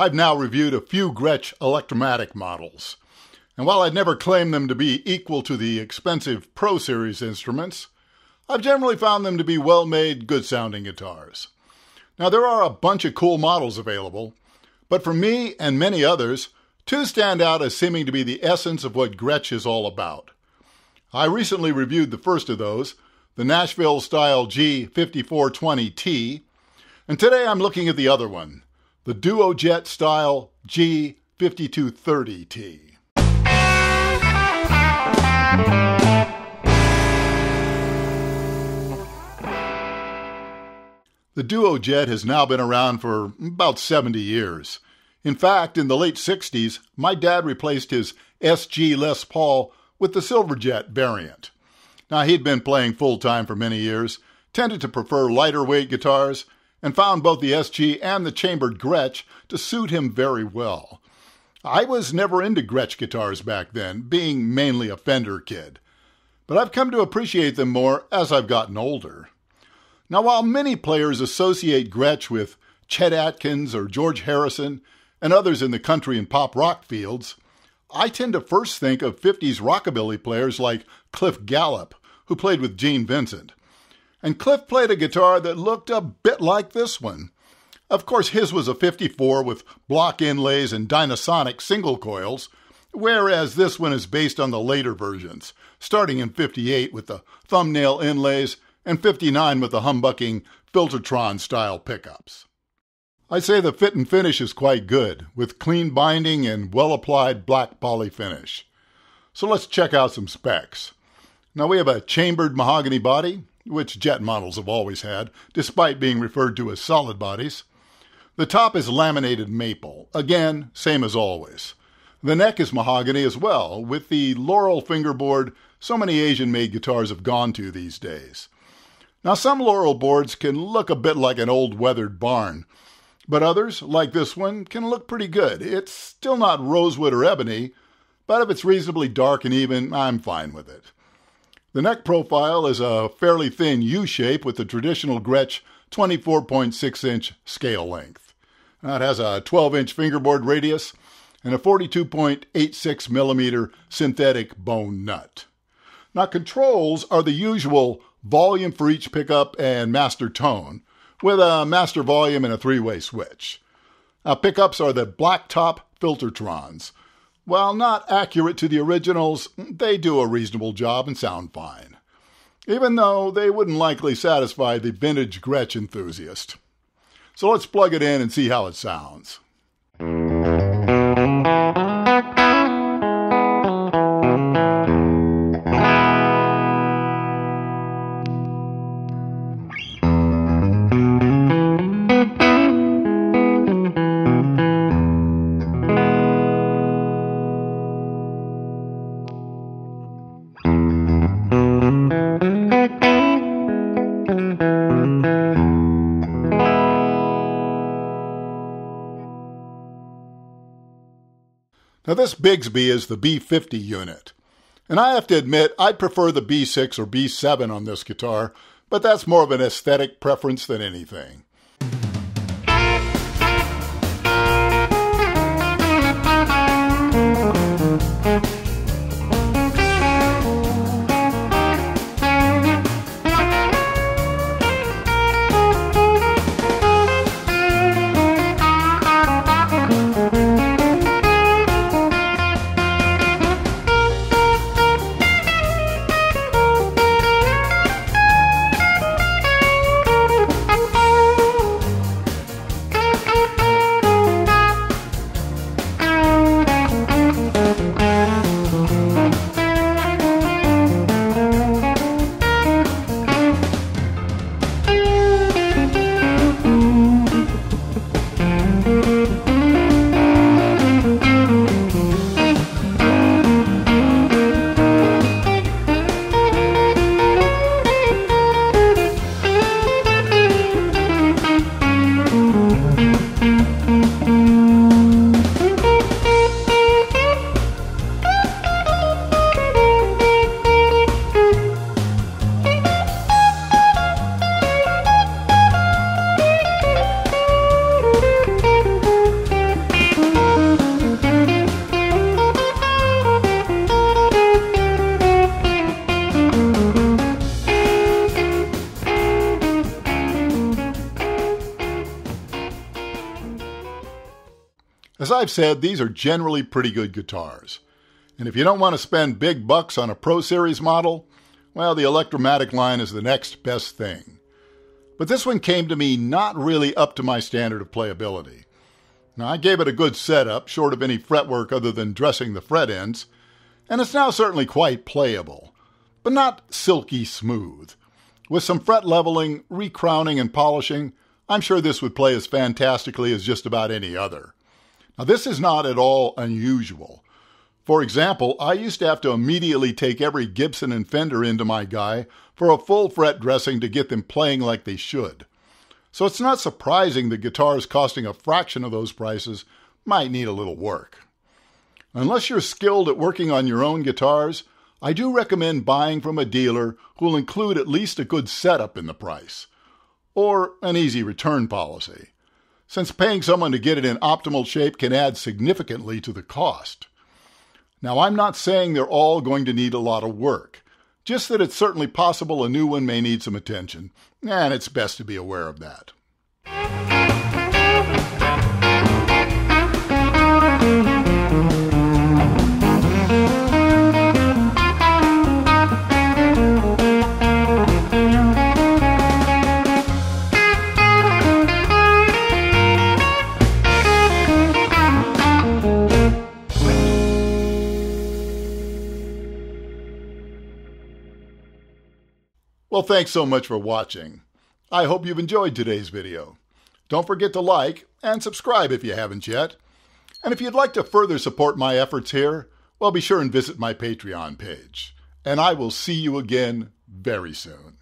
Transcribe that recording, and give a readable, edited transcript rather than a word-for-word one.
I've now reviewed a few Gretsch Electromatic models, and while I'd never claim them to be equal to the expensive Pro Series instruments, I've generally found them to be well-made, good-sounding guitars. Now, there are a bunch of cool models available, but for me and many others, two stand out as seeming to be the essence of what Gretsch is all about. I recently reviewed the first of those, the Nashville-style G5230T, and today I'm looking at the other one, the Duo Jet style G5230T. The Duo Jet has now been around for about 70 years. In fact, in the late 60s, my dad replaced his SG Les Paul with the Silver Jet variant. Now, he'd been playing full-time for many years, tended to prefer lighter weight guitars, and found both the SG and the chambered Gretsch to suit him very well. I was never into Gretsch guitars back then, being mainly a Fender kid, but I've come to appreciate them more as I've gotten older. Now, while many players associate Gretsch with Chet Atkins or George Harrison and others in the country and pop rock fields, I tend to first think of 50s rockabilly players like Cliff Gallup, who played with Gene Vincent. And Cliff played a guitar that looked a bit like this one. Of course, his was a 54 with block inlays and Dynasonic single coils, whereas this one is based on the later versions, starting in 58 with the thumbnail inlays and 59 with the humbucking Filtertron-style pickups. I'd say the fit and finish is quite good, with clean binding and well-applied black poly finish. So let's check out some specs. Now, we have a chambered mahogany body, which Jet models have always had, despite being referred to as solid bodies. The top is laminated maple, again, same as always. The neck is mahogany as well, with the laurel fingerboard so many Asian-made guitars have gone to these days. Now, some laurel boards can look a bit like an old weathered barn, but others, like this one, can look pretty good. It's still not rosewood or ebony, but if it's reasonably dark and even, I'm fine with it. The neck profile is a fairly thin U-shape with the traditional Gretsch 24.6-inch scale length. Now, it has a 12-inch fingerboard radius and a 42.86 millimeter synthetic bone nut. Now, controls are the usual volume for each pickup and master tone, with a master volume and a three-way switch. Now, pickups are the black top Filtertrons. While not accurate to the originals, they do a reasonable job and sound fine, even though they wouldn't likely satisfy the vintage Gretsch enthusiast. So let's plug it in and see how it sounds. Now, this Bigsby is the B50 unit, and I have to admit I'd prefer the B6 or B7 on this guitar, but that's more of an aesthetic preference than anything. As I've said, these are generally pretty good guitars. And if you don't want to spend big bucks on a Pro Series model, well, the Electromatic line is the next best thing. But this one came to me not really up to my standard of playability. Now, I gave it a good setup, short of any fretwork other than dressing the fret ends, and it's now certainly quite playable, but not silky smooth. With some fret leveling, recrowning, and polishing, I'm sure this would play as fantastically as just about any other. Now, this is not at all unusual. For example, I used to have to immediately take every Gibson and Fender into my guy for a full fret dressing to get them playing like they should. So it's not surprising that guitars costing a fraction of those prices might need a little work. Unless you're skilled at working on your own guitars, I do recommend buying from a dealer who will include at least a good setup in the price, or an easy return policy, since paying someone to get it in optimal shape can add significantly to the cost. Now, I'm not saying they're all going to need a lot of work, just that it's certainly possible a new one may need some attention, and it's best to be aware of that. Well, thanks so much for watching. I hope you've enjoyed today's video. Don't forget to like and subscribe if you haven't yet. And if you'd like to further support my efforts here, well, be sure and visit my Patreon page. And I will see you again very soon.